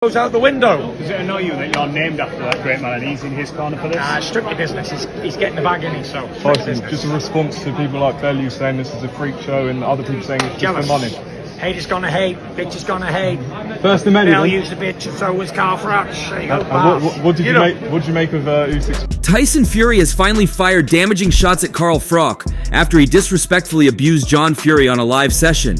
Goes out the window. Does it annoy you that you're named after that great man and he's in his corner for this? Strictly business. He's getting the bag in it, so Tyson, just a response to people like Bellew saying this is a freak show and other people saying it's just for money. Haters gonna hate, bitch is gonna hate. First and many. They'll use the bitch, and so was Carl Froch. There you go, what did you make of Usyk? Tyson Fury has finally fired damaging shots at Carl Froch after he disrespectfully abused John Fury on a live session.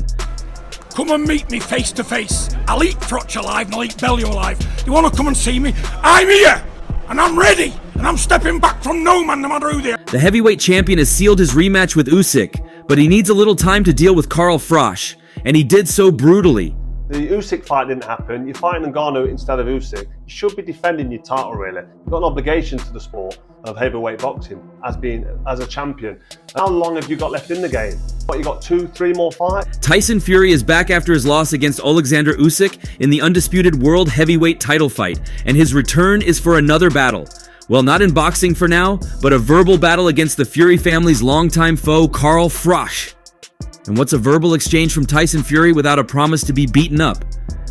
Come and meet me face to face. I'll eat Froch alive and I'll eat Bellew alive. You want to come and see me? I'm here and I'm ready and I'm stepping back from no man, no matter who they are. The heavyweight champion has sealed his rematch with Usyk, but he needs a little time to deal with Carl Froch, and he did so brutally. The Usyk fight didn't happen. You're fighting Ngannou instead of Usyk. You should be defending your title, really. You've got an obligation to the sport of heavyweight boxing as a champion. How long have you got left in the game? What, you got 2-3 more fights? Tyson Fury is back after his loss against Alexander Usyk in the undisputed world heavyweight title fight, and his return is for another battle. Well, not in boxing for now, but a verbal battle against the Fury family's longtime foe, Carl Froch. And what's a verbal exchange from Tyson Fury without a promise to be beaten up?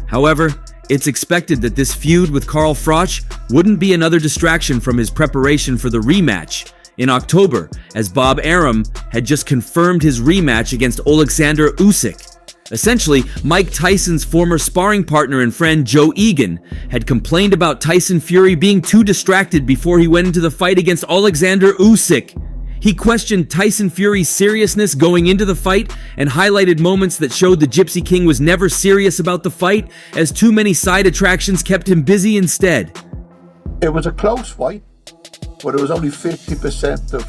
However, it's expected that this feud with Carl Froch wouldn't be another distraction from his preparation for the rematch in October, as Bob Arum had just confirmed his rematch against Alexander Usyk. Essentially, Mike Tyson's former sparring partner and friend Joe Egan had complained about Tyson Fury being too distracted before he went into the fight against Alexander Usyk. He questioned Tyson Fury's seriousness going into the fight and highlighted moments that showed the Gypsy King was never serious about the fight, as too many side attractions kept him busy instead. It was a close fight, but it was only 50% of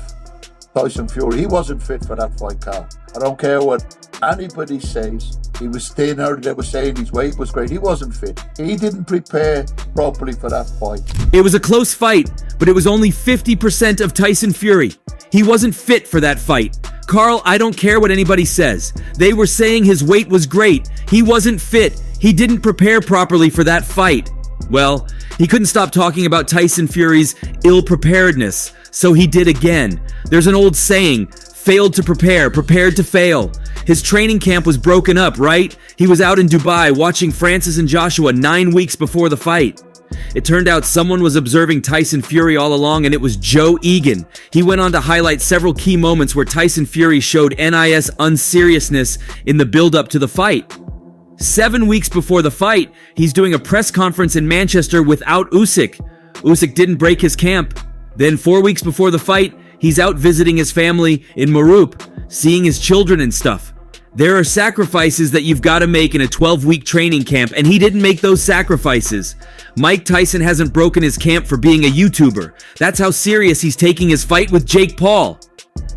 Tyson Fury. He wasn't fit for that fight, Carl. I don't care what anybody says. He was thinner, they were saying his weight was great. He wasn't fit. He didn't prepare properly for that fight. It was a close fight, but it was only 50% of Tyson Fury. He wasn't fit for that fight. Carl, I don't care what anybody says. They were saying his weight was great. He wasn't fit. He didn't prepare properly for that fight. Well, he couldn't stop talking about Tyson Fury's ill-preparedness, so he did again. There's an old saying, failed to prepare, prepared to fail. His training camp was broken up, right? He was out in Dubai watching Francis and Joshua 9 weeks before the fight. It turned out someone was observing Tyson Fury all along, and it was Joe Egan. He went on to highlight several key moments where Tyson Fury showed NIS unseriousness in the build-up to the fight. 7 weeks before the fight, he's doing a press conference in Manchester without Usyk. Usyk didn't break his camp. Then 4 weeks before the fight, he's out visiting his family in Maroop, seeing his children and stuff. There are sacrifices that you've got to make in a 12-week training camp, and he didn't make those sacrifices. Mike Tyson hasn't broken his camp for being a YouTuber. That's how serious he's taking his fight with Jake Paul.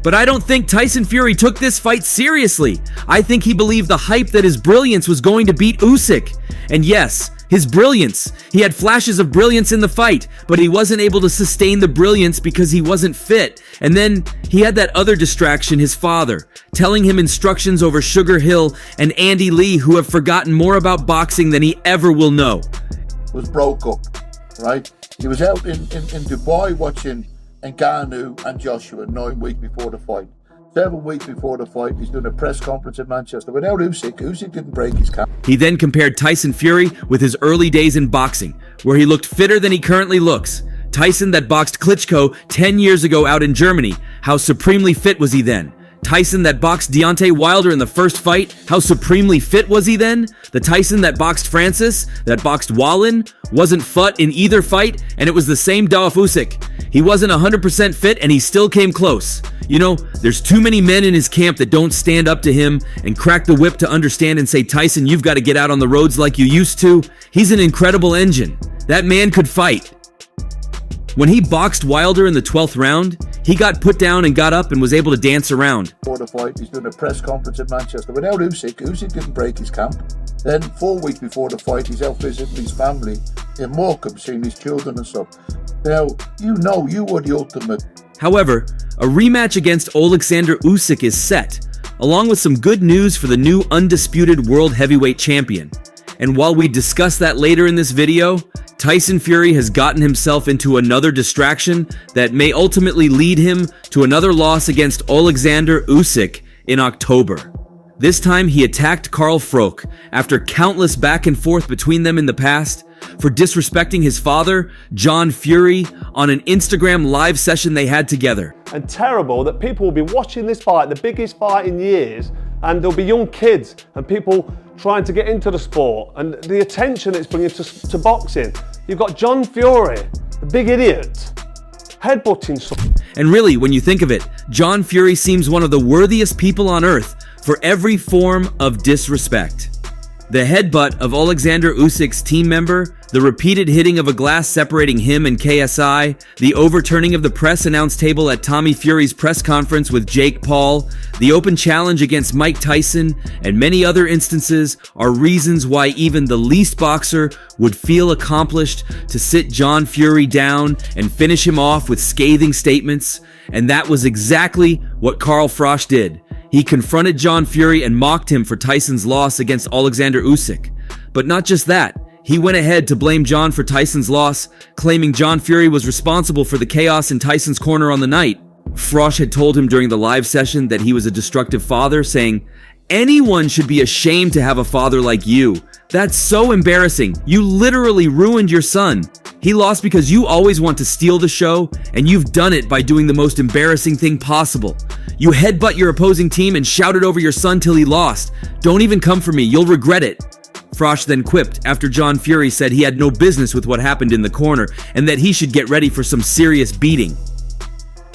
But I don't think Tyson Fury took this fight seriously. I think he believed the hype that his brilliance was going to beat Usyk. And yes, his brilliance. He had flashes of brilliance in the fight, but he wasn't able to sustain the brilliance because he wasn't fit. And then he had that other distraction, his father, telling him instructions over Sugar Hill and Andy Lee, who have forgotten more about boxing than he ever will know. Was broke up, right? He was out in Dubai watching Ngannou and Joshua 9 weeks before the fight. 7 weeks before the fight, he's doing a press conference in Manchester without Usyk. Usyk didn't break his camp. He then compared Tyson Fury with his early days in boxing, where he looked fitter than he currently looks. Tyson that boxed Klitschko 10 years ago out in Germany, how supremely fit was he then? Tyson that boxed Deontay Wilder in the first fight, how supremely fit was he then? The Tyson that boxed Francis, that boxed Wallin, wasn't fit in either fight, and it was the same Dolph Usyk. He wasn't 100% fit, and he still came close. You know, there's too many men in his camp that don't stand up to him and crack the whip to understand and say, Tyson, you've got to get out on the roads like you used to. He's an incredible engine. That man could fight. When he boxed Wilder in the 12th round, he got put down and got up and was able to dance around. Before the fight, he's doing a press conference in Manchester without Usyk. Usyk didn't break his camp. Then 4 weeks before the fight, he's out visiting his family in Morecambe, seeing his children and stuff. Now, you were the ultimate. However, a rematch against Alexander Usyk is set, along with some good news for the new undisputed world heavyweight champion. And while we discuss that later in this video, Tyson Fury has gotten himself into another distraction that may ultimately lead him to another loss against Alexander Usyk in October. This time he attacked Carl Froch after countless back and forth between them in the past. for disrespecting his father, John Fury, on an Instagram live session they had together. And terrible that people will be watching this fight, the biggest fight in years, and there'll be young kids and people trying to get into the sport and the attention it's bringing to boxing. You've got John Fury, the big idiot, headbutting someone. And really, when you think of it, John Fury seems one of the worthiest people on earth for every form of disrespect. The headbutt of Alexander Usyk's team member, the repeated hitting of a glass separating him and KSI, the overturning of the press announce table at Tommy Fury's press conference with Jake Paul, the open challenge against Mike Tyson, and many other instances are reasons why even the least boxer would feel accomplished to sit John Fury down and finish him off with scathing statements. And that was exactly what Carl Froch did. He confronted John Fury and mocked him for Tyson's loss against Alexander Usyk. But not just that, he went ahead to blame John for Tyson's loss, claiming John Fury was responsible for the chaos in Tyson's corner on the night. Froch had told him during the live session that he was a destructive father, saying, "Anyone should be ashamed to have a father like you. That's so embarrassing. You literally ruined your son. He lost because you always want to steal the show, and you've done it by doing the most embarrassing thing possible. You headbutt your opposing team and shouted over your son till he lost. Don't even come for me, you'll regret it." Froch then quipped after John Fury said he had no business with what happened in the corner and that he should get ready for some serious beating.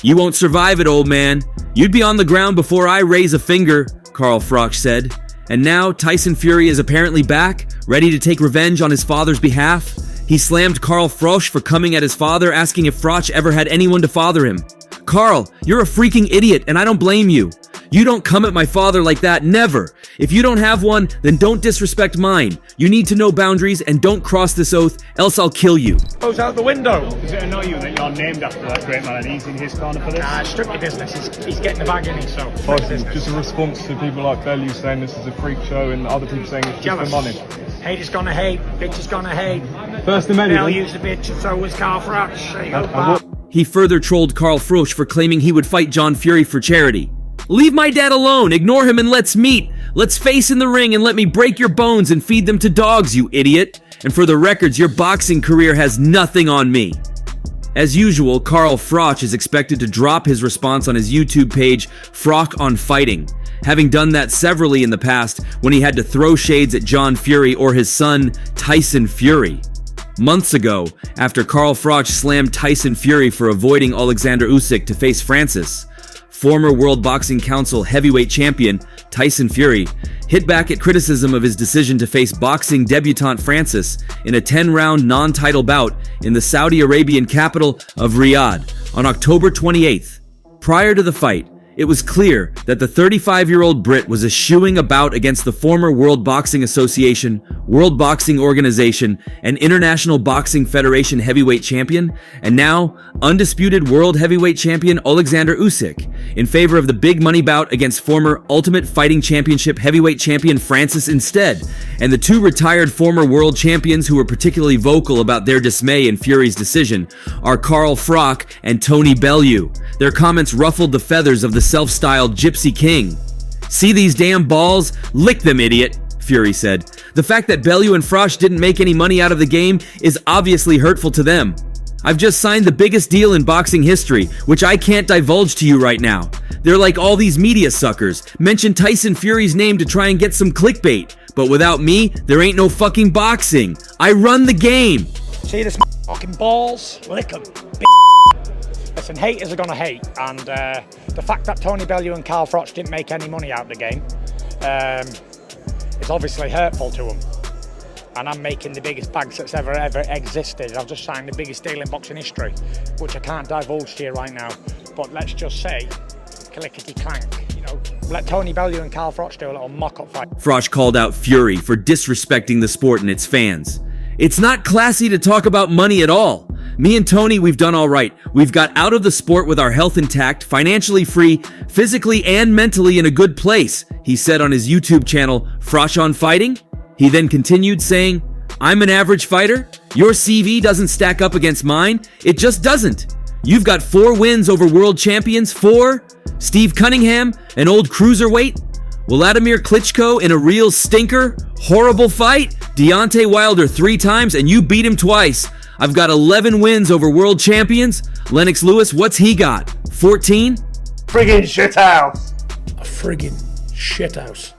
"You won't survive it, old man. You'd be on the ground before I raise a finger," Carl Froch said. And now Tyson Fury is apparently back, ready to take revenge on his father's behalf. He slammed Carl Froch for coming at his father, asking if Froch ever had anyone to father him. "Carl, you're a freaking idiot, and I don't blame you. You don't come at my father like that, never. If you don't have one, then don't disrespect mine. You need to know boundaries and don't cross this oath, else I'll kill you." Goes out the window. Does it annoy you that you're named after that great man and he's in his corner for this? Strictly business. He's getting the bag in it, so strictly Obviously, business. just a response to people like Bellew saying this is a freak show and other people saying it's just Jealous. for money. Haters gonna hate, bitch is gonna hate. First of many. They'll use the bitch and so was Carl Froch. There you go, pal. He further trolled Carl Froch for claiming he would fight John Fury for charity. "Leave my dad alone, ignore him and let's meet. Let's face in the ring and let me break your bones and feed them to dogs, you idiot. And for the records, your boxing career has nothing on me." As usual, Carl Froch is expected to drop his response on his YouTube page, Froch on Fighting, having done that severally in the past when he had to throw shades at John Fury or his son, Tyson Fury. Months ago, after Carl Froch slammed Tyson Fury for avoiding Alexander Usyk to face Francis, former World Boxing Council heavyweight champion Tyson Fury hit back at criticism of his decision to face boxing debutante Francis in a 10-round non-title bout in the Saudi Arabian capital of Riyadh on October 28th. Prior to the fight, it was clear that the 35-year-old Brit was eschewing a bout against the former World Boxing Association, World Boxing Organization, and International Boxing Federation heavyweight champion, and now undisputed world heavyweight champion Alexander Usyk, in favor of the big money bout against former Ultimate Fighting Championship heavyweight champion Francis instead. And the two retired former world champions who were particularly vocal about their dismay in Fury's decision are Carl Froch and Tony Bellew. Their comments ruffled the feathers of the self-styled Gypsy King. "See these damn balls? Lick them, idiot," Fury said. The fact that Bellew and Froch didn't make any money out of the game is obviously hurtful to them. "I've just signed the biggest deal in boxing history, which I can't divulge to you right now. They're like all these media suckers. Mention Tyson Fury's name to try and get some clickbait. But without me, there ain't no fucking boxing. I run the game." See this fucking balls? Lick them. Listen, haters are gonna hate, and the fact that Tony Bellew and Carl Froch didn't make any money out of the game is obviously hurtful to them. And I'm making the biggest bags that's ever existed. I've just signed the biggest deal in boxing history, which I can't divulge to you right now. But let's just say, clickety clank, let Tony Bellew and Carl Froch do a little mock-up fight. Froch called out Fury for disrespecting the sport and its fans. "It's not classy to talk about money at all. Me and Tony, we've done all right. We've got out of the sport with our health intact, financially free, physically and mentally in a good place," he said on his YouTube channel, Froch on Fighting. He then continued saying, "I'm an average fighter. Your CV doesn't stack up against mine. It just doesn't. You've got 4 wins over world champions, 4. Steve Cunningham, an old cruiserweight. Vladimir Klitschko in a real stinker? Horrible fight? Deontay Wilder 3 times and you beat him twice. I've got 11 wins over world champions. Lennox Lewis, what's he got? 14? Friggin' shithouse. A friggin' shithouse.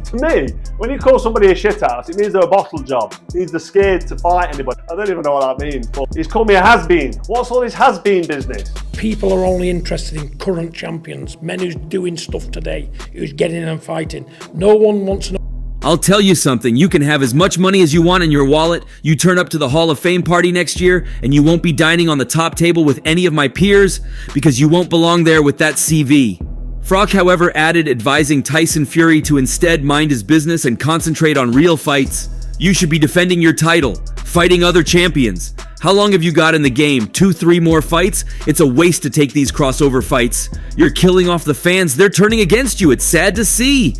To me, when you call somebody a shithouse, it means they're a bottle job. It means they're scared to fight anybody. I don't even know what that means, but he's called me a has-been. What's all this has-been business? People are only interested in current champions, men who's doing stuff today, who's getting in and fighting. No one wants to know. I'll tell you something, you can have as much money as you want in your wallet, you turn up to the Hall of Fame party next year, and you won't be dining on the top table with any of my peers, because you won't belong there with that CV. Froch, however, added, advising Tyson Fury to instead mind his business and concentrate on real fights. You should be defending your title, fighting other champions. How long have you got in the game? 2-3 more fights? It's a waste to take these crossover fights. You're killing off the fans, they're turning against you, it's sad to see.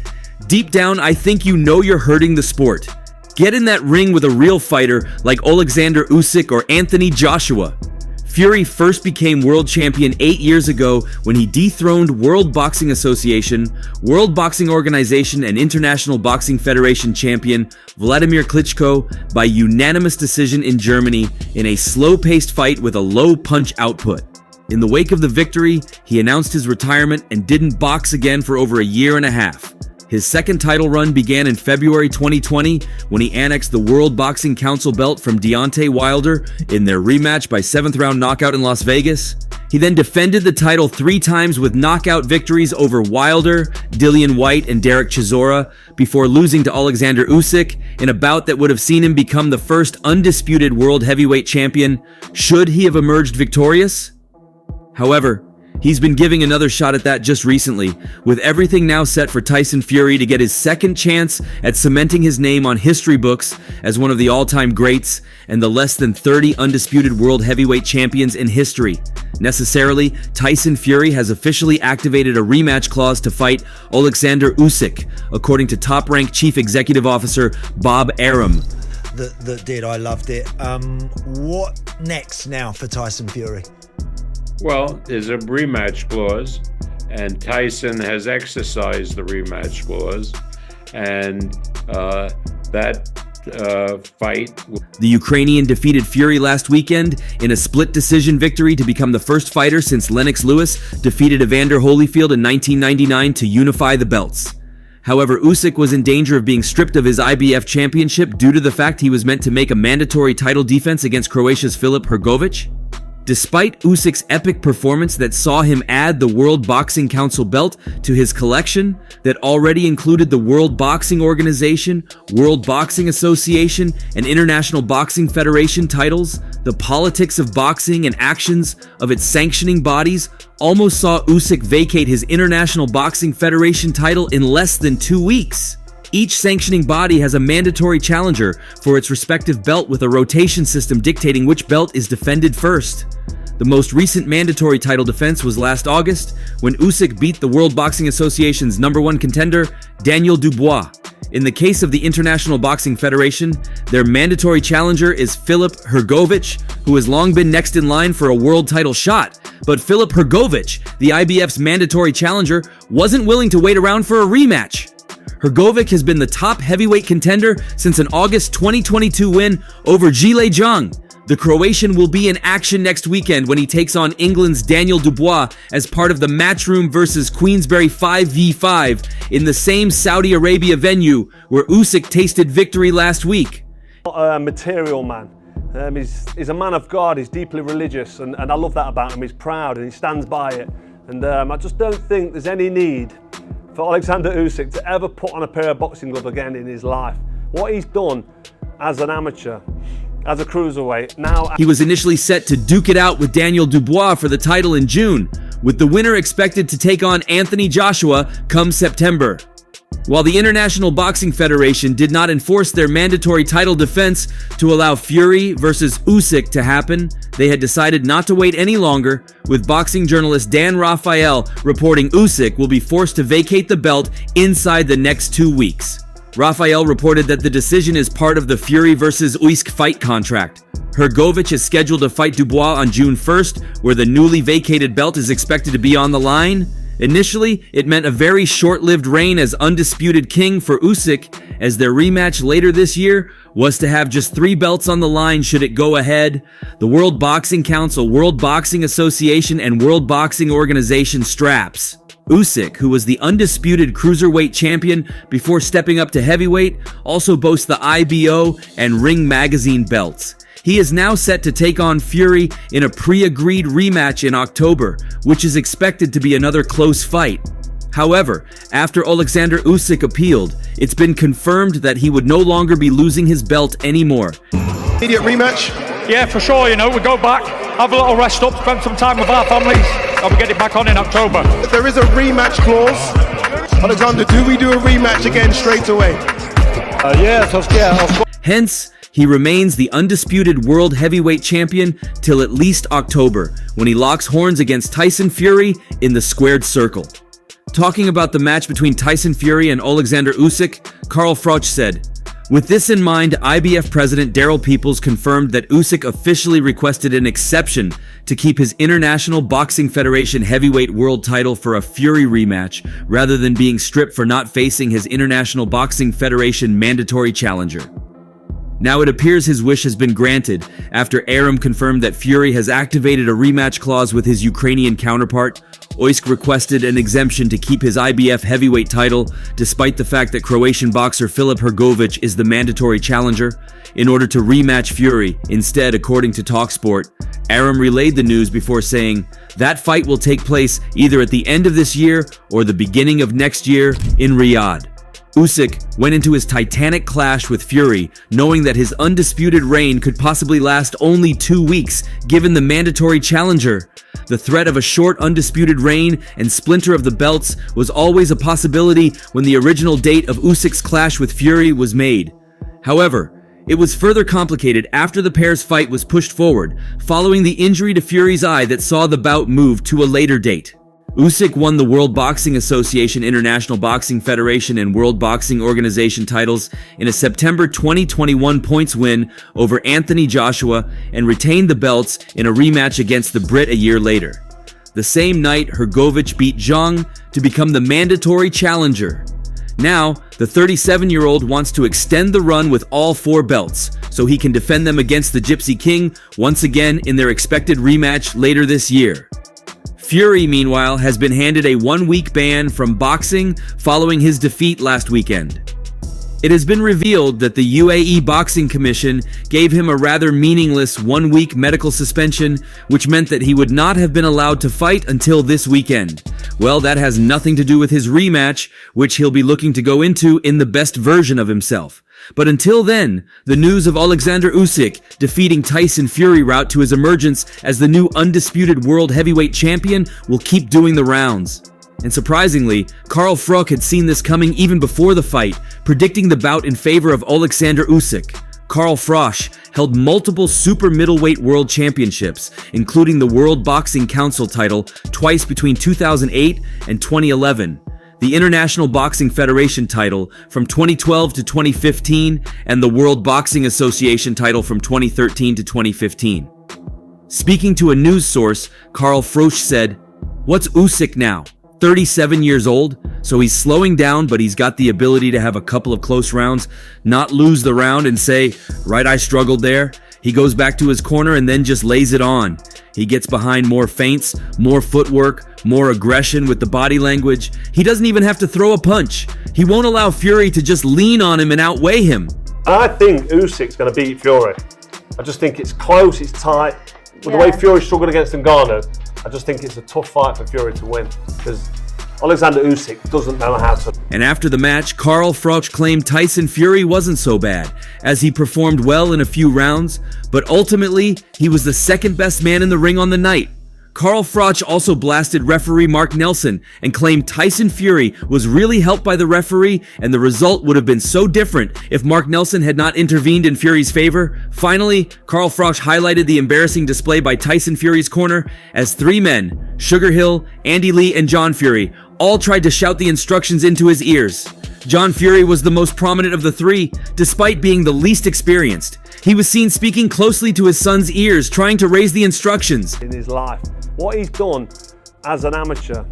Deep down, I think you know you're hurting the sport. Get in that ring with a real fighter like Alexander Usyk or Anthony Joshua. Fury first became world champion 8 years ago when he dethroned World Boxing Association, World Boxing Organization, and International Boxing Federation champion Vladimir Klitschko by unanimous decision in Germany in a slow-paced fight with a low punch output. In the wake of the victory, he announced his retirement and didn't box again for over a year and a half. His second title run began in February 2020 when he annexed the World Boxing Council belt from Deontay Wilder in their rematch by 7th round knockout in Las Vegas. He then defended the title 3 times with knockout victories over Wilder, Dillian Whyte, and Derek Chisora before losing to Alexander Usyk in a bout that would have seen him become the first undisputed world heavyweight champion should he have emerged victorious. However, he's been giving another shot at that just recently, with everything now set for Tyson Fury to get his second chance at cementing his name on history books as one of the all-time greats and the less than 30 undisputed world heavyweight champions in history. Necessarily, Tyson Fury has officially activated a rematch clause to fight Alexander Usyk, according to top-ranked Chief Executive Officer Bob Arum. That did, I loved it. What next now for Tyson Fury? Well, there's a rematch clause, and Tyson has exercised the rematch clause, and that fight. The Ukrainian defeated Fury last weekend in a split decision victory to become the first fighter since Lennox Lewis defeated Evander Holyfield in 1999 to unify the belts. However, Usyk was in danger of being stripped of his IBF championship due to the fact he was meant to make a mandatory title defense against Croatia's Filip Hrgović. Despite Usyk's epic performance that saw him add the World Boxing Council belt to his collection that already included the World Boxing Organization, World Boxing Association, and International Boxing Federation titles, the politics of boxing and actions of its sanctioning bodies almost saw Usyk vacate his International Boxing Federation title in less than 2 weeks. Each sanctioning body has a mandatory challenger for its respective belt with a rotation system dictating which belt is defended first. The most recent mandatory title defense was last August when Usyk beat the World Boxing Association's #1 contender, Daniel Dubois. In the case of the International Boxing Federation, their mandatory challenger is Filip Hrgović, who has long been next in line for a world title shot. But Filip Hrgović, the IBF's mandatory challenger, wasn't willing to wait around for a rematch. Hrgović has been the top heavyweight contender since an August 2022 win over Zhilei Zhang. The Croatian will be in action next weekend when he takes on England's Daniel Dubois as part of the Matchroom vs. Queensberry 5v5 in the same Saudi Arabia venue where Usyk tasted victory last week. Not a material man. He's a man of God, he's deeply religious, and I love that about him. He's proud and he stands by it. And I just don't think there's any need for Alexander Usyk to ever put on a pair of boxing gloves again in his life. What he's done as an amateur, as a cruiserweight, now... He was initially set to duke it out with Daniel Dubois for the title in June, with the winner expected to take on Anthony Joshua come September. While the International Boxing Federation did not enforce their mandatory title defense to allow Fury versus Usyk to happen, they had decided not to wait any longer, with boxing journalist Dan Rafael reporting Usyk will be forced to vacate the belt inside the next 2 weeks. Rafael reported that the decision is part of the Fury versus Usyk fight contract. Hrgović is scheduled to fight Dubois on June 1st, where the newly vacated belt is expected to be on the line. Initially, it meant a very short-lived reign as undisputed king for Usyk, as their rematch later this year was to have just 3 belts on the line should it go ahead. The World Boxing Council, World Boxing Association, and World Boxing Organization straps. Usyk, who was the undisputed cruiserweight champion before stepping up to heavyweight, also boasts the IBO and Ring Magazine belts. He is now set to take on Fury in a pre-agreed rematch in October, which is expected to be another close fight. However, after Alexander Usyk appealed, it's been confirmed that he would no longer be losing his belt anymore. Immediate rematch? Yeah, for sure, you know, we go back, have a little rest up, spend some time with our families, and we get it back on in October. There is a rematch clause. Alexander, do we do a rematch again straight away? Hence, he remains the undisputed world heavyweight champion till at least October, when he locks horns against Tyson Fury in the squared circle. Talking about the match between Tyson Fury and Alexander Usyk, Carl Froch said, "With this in mind, IBF President Daryl Peoples confirmed that Usyk officially requested an exception to keep his International Boxing Federation heavyweight world title for a Fury rematch, rather than being stripped for not facing his International Boxing Federation mandatory challenger." Now it appears his wish has been granted after Arum confirmed that Fury has activated a rematch clause with his Ukrainian counterpart. Usyk requested an exemption to keep his IBF heavyweight title, despite the fact that Croatian boxer Filip Hrgović is the mandatory challenger, in order to rematch Fury. Instead, according to TalkSport, Arum relayed the news before saying, "That fight will take place either at the end of this year or the beginning of next year in Riyadh." Usyk went into his titanic clash with Fury, knowing that his undisputed reign could possibly last only 2 weeks, given the mandatory challenger. The threat of a short undisputed reign and splinter of the belts was always a possibility when the original date of Usyk's clash with Fury was made. However, it was further complicated after the pair's fight was pushed forward, following the injury to Fury's eye that saw the bout move to a later date. Usyk won the World Boxing Association, International Boxing Federation, and World Boxing Organization titles in a September 2021 points win over Anthony Joshua and retained the belts in a rematch against the Brit a year later. The same night, Hrgović beat Zhang to become the mandatory challenger. Now, the 37-year-old wants to extend the run with all 4 belts, so he can defend them against the Gypsy King once again in their expected rematch later this year. Fury, meanwhile, has been handed a 1-week ban from boxing following his defeat last weekend. It has been revealed that the UAE Boxing Commission gave him a rather meaningless 1-week medical suspension, which meant that he would not have been allowed to fight until this weekend. Well, that has nothing to do with his rematch, which he'll be looking to go into in the best version of himself. But until then, the news of Alexander Usyk defeating Tyson Fury route to his emergence as the new undisputed world heavyweight champion will keep doing the rounds. And surprisingly, Carl Froch had seen this coming even before the fight, predicting the bout in favor of Alexander Usyk. Carl Froch held multiple super middleweight world championships, including the World Boxing Council title twice between 2008 and 2011. The International Boxing Federation title from 2012 to 2015, and the World Boxing Association title from 2013 to 2015. Speaking to a news source, Carl Froch said, "What's Usyk now? 37 years old, so he's slowing down, but he's got the ability to have a couple of close rounds, not lose the round and say, 'Right, I struggled there.' He goes back to his corner and then just lays it on. He gets behind more feints, more footwork, more aggression with the body language. He doesn't even have to throw a punch. He won't allow Fury to just lean on him and outweigh him." I think Usyk's going to beat Fury. I just think it's close, it's tight. With the way Fury struggled against Ngannou, I just think it's a tough fight for Fury to win, because Alexander Usyk doesn't know how to. And after the match, Carl Froch claimed Tyson Fury wasn't so bad, as he performed well in a few rounds, but ultimately, he was the second best man in the ring on the night. Carl Froch also blasted referee Mark Nelson and claimed Tyson Fury was really helped by the referee, and the result would have been so different if Mark Nelson had not intervened in Fury's favor. Finally, Carl Froch highlighted the embarrassing display by Tyson Fury's corner as 3 men, Sugar Hill, Andy Lee, and John Fury, all tried to shout the instructions into his ears. John Fury was the most prominent of the 3, despite being the least experienced. He was seen speaking closely to his son's ears, trying to raise the instructions. In his life, what he's done as an amateur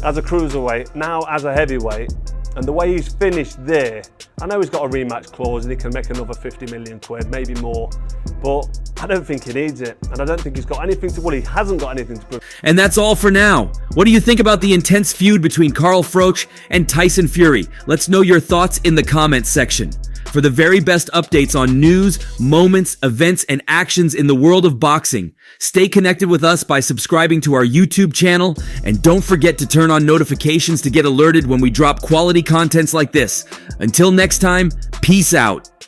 as a cruiserweight, now as a heavyweight, and the way he's finished there, I know he's got a rematch clause and he can make another 50 million quid, maybe more, but I don't think he needs it, and I don't think he's got anything to, well, he hasn't got anything to prove. And that's all for now. What do you think about the intense feud between Carl Froch and Tyson Fury? Let's know your thoughts in the comments section. For the very best updates on news, moments, events, and actions in the world of boxing, stay connected with us by subscribing to our YouTube channel, and don't forget to turn on notifications to get alerted when we drop quality contents like this. Until next time, peace out.